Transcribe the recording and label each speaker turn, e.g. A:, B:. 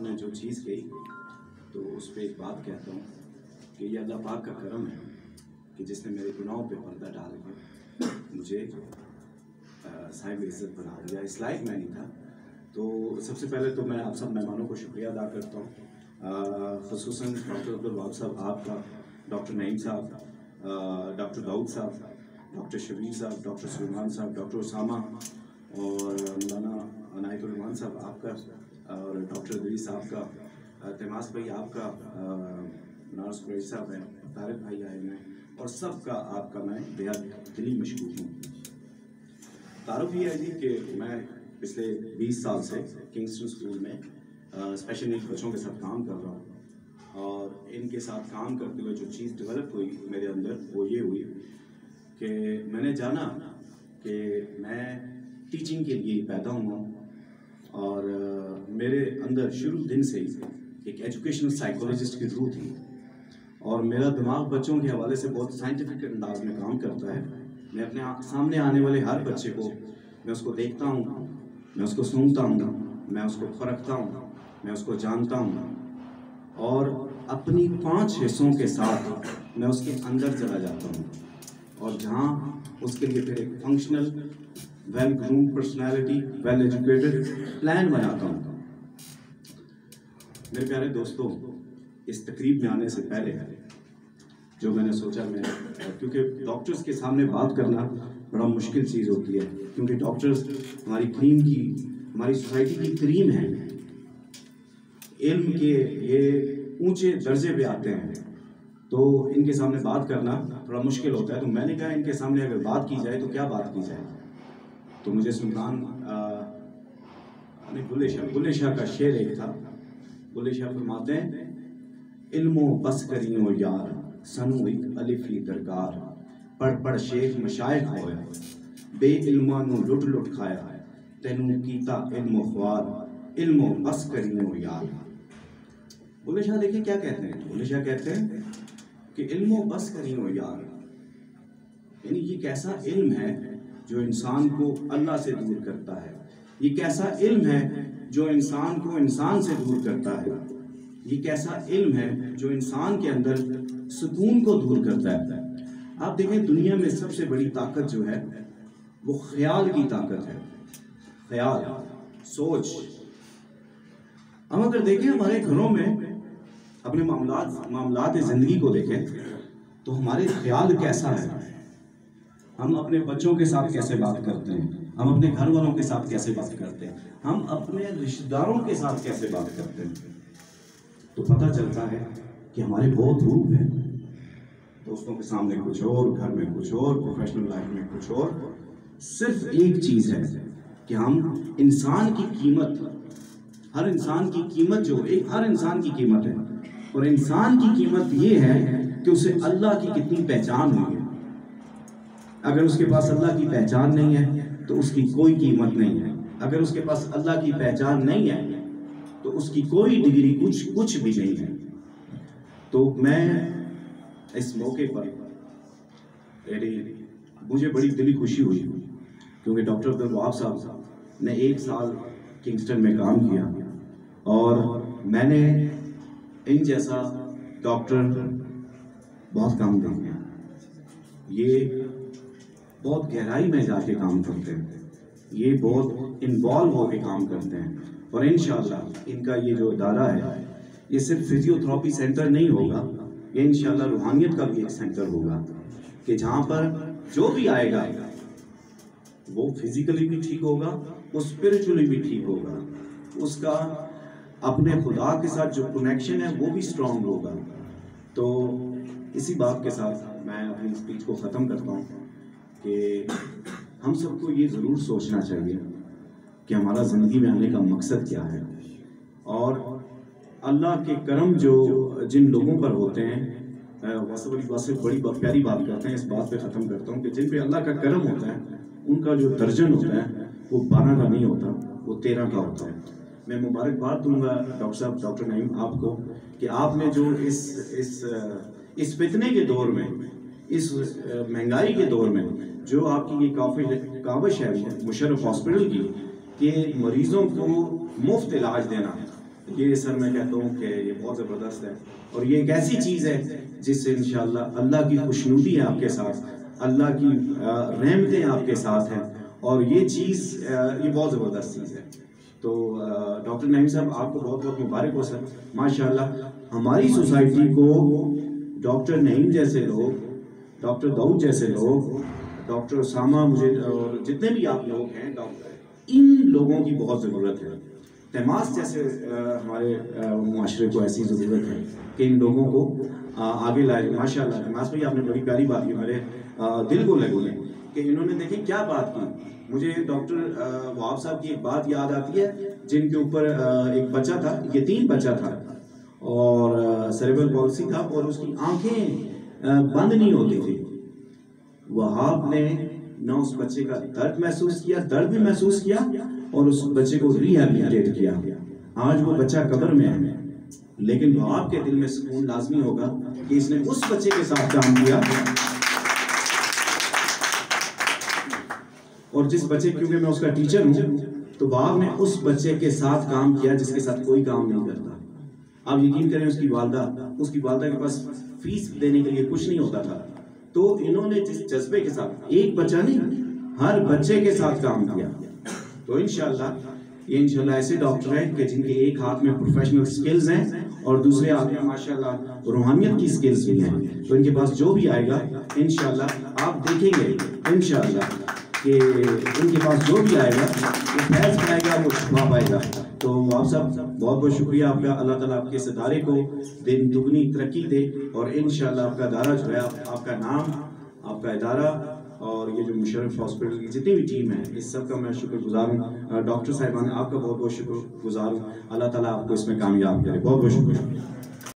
A: آپ نے جو چیز کہی تو اس پہ ایک بات کہتا ہوں کہ یہ اللہ پاک کا کرم ہے کہ جس نے میرے گناہوں پہ پردہ ڈال کے مجھے صاحب عزت بنا دیا. اس لائق میں نہیں تھا. تو سب سے پہلے تو میں آپ سب مہمانوں کو شکریہ ادا کرتا ہوں, خصوصاً ڈاکٹر عبدالوہاب صاحب, آپ کا, ڈاکٹر نعیم صاحب, ڈاکٹر داؤد صاحب, ڈاکٹر شبیر صاحب, ڈاکٹر سلیمان صاحب, ڈاکٹر اسامہ اور مولانا عنایت الرحمان صاحب آپ کا, اور ڈاکٹر ادریس صاحب کا, تیماس بھائی آپ کا, ناز قریشی صاحب ہیں, طارق بھائی آئے ہیں, اور سب کا آپ کا میں بےحد دلی مشکور ہوں. تعارف یہ ہے جی کہ میں پچھلے 20 سال سے کنگسٹن اسکول میں اسپیشل نیڈ بچوں کے ساتھ کام کر رہا ہوں, اور ان کے ساتھ کام کرتے ہوئے جو چیز ڈیولپ ہوئی میرے اندر وہ یہ ہوئی کہ میں نے جانا کہ میں ٹیچنگ کے لیے پیدا ہوا ہوں, اور میرے اندر شروع دن سے ہی ایک ایجوکیشنل سائیکولوجسٹ کی روح تھی, اور میرا دماغ بچوں کے حوالے سے بہت سائنٹیفک انداز میں کام کرتا ہے. میں اپنے سامنے آنے والے ہر بچے کو میں اس کو دیکھتا ہوں, میں اس کو سنتا ہوں, میں اس کو پرکھتا ہوں, میں اس کو جانتا ہوں, اور اپنی 5 حصوں کے ساتھ میں اس کے اندر چلا جاتا ہوں, اور جہاں اس کے لیے پھر ایک functional well groomed personality, well educated plan بناتا ہوں. میرے پیارے دوستوں, اس تقریب میں آنے سے پہلے جو میں نے سوچا, میں کیونکہ ڈاکٹرز کے سامنے بات کرنا بڑا مشکل چیز ہوتی ہے, کیونکہ ڈاکٹرز ہماری کریم کی, ہماری سوسائٹی کی کریم ہیں, علم کے یہ اونچے درجے پہ آتے ہیں, تو ان کے سامنے بات کرنا تھوڑا مشکل ہوتا ہے. تو میں نے کہا ان کے سامنے اگر بات کی جائے تو کیا بات کی جائے, تو مجھے سلطان بلے شاہ کا شعر ایک تھا. بلے شاہ فرماتے ہیں, علم و بس کریوں یار سنو ایک الفی درکار, پڑھ شیخ مشائخ ہوئے بے علماں نو لٹ لٹ کھایا, تینوں کیتا علم و خوار علم و بس کریوں یار. بلے شاہ دیکھیں کیا کہتے ہیں. بلے شاہ کہتے ہیں کہ علم و بس کریوں یار, یعنی یہ کیسا علم ہے جو انسان کو اللہ سے دور کرتا ہے, یہ کیسا علم ہے جو انسان کو انسان سے دور کرتا ہے, یہ کیسا علم ہے جو انسان کے اندر سکون کو دور کرتا ہے. آپ دیکھیں دنیا میں سب سے بڑی طاقت جو ہے وہ خیال کی طاقت ہے, خیال, سوچ. ہم اگر دیکھیں ہمارے گھروں میں اپنے معاملات زندگی کو دیکھیں تو ہمارے خیال کیسا ہے, ہم اپنے بچوں کے ساتھ کیسے بات کرتے ہیں, ہم اپنے گھر والوں کے ساتھ کیسے بات کرتے ہیں, ہم اپنے رشتہ داروں کے ساتھ کیسے بات کرتے ہیں, تو پتہ چلتا ہے کہ ہمارے بہت روپ ہیں. دوستوں کے سامنے کچھ اور, گھر میں کچھ اور, پروفیشنل لائف میں کچھ اور. صرف ایک چیز ہے کہ ہم انسان کی قیمت, ہر انسان کی قیمت جو ہر انسان کی قیمت ہے, اور انسان کی قیمت یہ ہے کہ اسے اللہ کی کتنی پہچان ہوئی ہے. اگر اس کے پاس اللہ کی پہچان نہیں ہے تو اس کی کوئی قیمت نہیں ہے. اگر اس کے پاس اللہ کی پہچان نہیں ہے تو اس کی کوئی ڈگری کچھ بھی نہیں ہے. تو میں اس موقع پر مجھے بڑی دلی خوشی ہوئی کیونکہ ڈاکٹر عبدالوہاب صاحب نے 1 سال کنگسٹن میں کام کیا, اور میں نے ان جیسا ڈاکٹر بہت کام دیکھے. یہ بہت گہرائی میں جا کے کام کرتے ہیں, یہ بہت انوالو ہو کے کام کرتے ہیں, اور انشاءاللہ ان کا یہ جو ادارہ ہے یہ صرف فزیوتھراپی سینٹر نہیں ہوگا, یہ انشاءاللہ روحانیت کا بھی ایک سینٹر ہوگا کہ جہاں پر جو بھی آئے گا وہ فزیکلی بھی ٹھیک ہوگا, وہ اسپرچولی بھی ٹھیک ہوگا, اس کا اپنے خدا کے ساتھ جو کنیکشن ہے وہ بھی اسٹرانگ ہوگا. تو اسی بات کے ساتھ میں اپنی اسپیچ کو ختم کرتا ہوں کہ ہم سب کو یہ ضرور سوچنا چاہیے کہ ہمارا زندگی میں آنے کا مقصد کیا ہے, اور اللہ کے کرم جو جن لوگوں پر ہوتے ہیں, بڑی پیاری بات کرتے ہیں, اس بات پہ ختم کرتا ہوں کہ جن پہ اللہ کا کرم ہوتا ہے ان کا جو درجن ہوتا ہے وہ 12 کا نہیں ہوتا, وہ 13 کا ہوتا ہے. میں مبارکباد دوں گا ڈاکٹر صاحب, ڈاکٹر نعیم آپ کو, کہ آپ نے جو اس فتنے کے دور میں, اس مہنگائی کے دور میں جو آپ کی یہ کاوش ہے مشرف ہاسپٹل کی کہ مریضوں کو مفت علاج دینا, یہ سر میں کہتا ہوں کہ یہ بہت زبردست ہے، اور یہ ایک ایسی چیز ہے جس سے انشاءاللہ اللہ کی خوشنودی ہے آپ کے ساتھ، اللہ کی رحمتیں آپ کے ساتھ ہیں، اور یہ چیز یہ بہت زبردست چیز ہے۔ تو ڈاکٹر نعیم صاحب آپ کو بہت بہت مبارک ہو سر، ماشاءاللہ ہماری سوسائٹی کو ڈاکٹر نعیم جیسے لوگ، ڈاکٹر داؤد جیسے لوگ، ڈاکٹر اسامہ، مجھے اور جتنے بھی آپ لوگ ہیں ڈاکٹر، ان لوگوں کی بہت ضرورت ہے۔ تیماس جیسے ہمارے معاشرے کو ایسی ضرورت ہے کہ ان لوگوں کو آگے لائے جائے۔ ماشاء اللہ تیماس بھائی آپ نے بڑی پیاری بات کی، میرے دل کو لگی ہے کہ انہوں نے دیکھیں کیا بات کی۔ مجھے ڈاکٹر وہاب صاحب کی ایک بات یاد آتی ہے، جن کے اوپر ایک بچہ تھا، یتیم بچہ تھا، اور سیریبرل پالسی تھا، اور اس کی آنکھیں بند نہیں ہوتی تھی۔ وہاب نے نہ اس بچے کا درد محسوس کیا، درد بھی محسوس کیا، اور اس بچے کو ریہیبلیٹیٹ کیا۔ آج وہ بچہ قبر میں ہے، لیکن وہاب کے دل میں سکون لازمی ہوگا کہ اس نے اس بچے کے ساتھ کام کیا، اور جس بچے، کیونکہ میں اس کا ٹیچر ہوں، تو وہاب نے اس بچے کے ساتھ کام کیا جس کے ساتھ کوئی کام نہیں کرتا۔ آپ یقین کریں اس کی والدہ کے پاس فیس دینے کے لیے کچھ نہیں ہوتا تھا، تو انہوں نے جس جذبے کے ساتھ، ایک بچہ نہیں ہر بچے کے ساتھ کام کیا، تو انشاءاللہ یہ انشاءاللہ ایسے ڈاکٹر ہیں کہ جن کے ایک ہاتھ میں پروفیشنل سکلز ہیں اور دوسرے ہاتھ میں ماشاءاللہ روحانیت کی سکلز بھی ہیں، تو ان کے پاس جو بھی آئے گا انشاءاللہ آپ دیکھیں گے انشاءاللہ کہ ان کے پاس جو بھی آئے گا وہ فیض پائے گا، وہ شفا پائے گا۔ تو آپ صاحب بہت بہت شکریہ آپ کا، اللہ تعالیٰ آپ کے اس ادارے کو دن دگنی ترقی دے، اور انشاءاللہ آپ کا ادارہ جو ہے، آپ کا نام، آپ کا ادارہ، اور یہ جو مشرف ہاسپٹل کی جتنی بھی ٹیم ہے، اس سب کا میں شکر گزار ہوں۔ ڈاکٹر صاحبان آپ کا بہت بہت شکر گزار ہوں، اللہ تعالیٰ آپ کو اس میں کامیاب کرے۔ بہت بہت شکریہ۔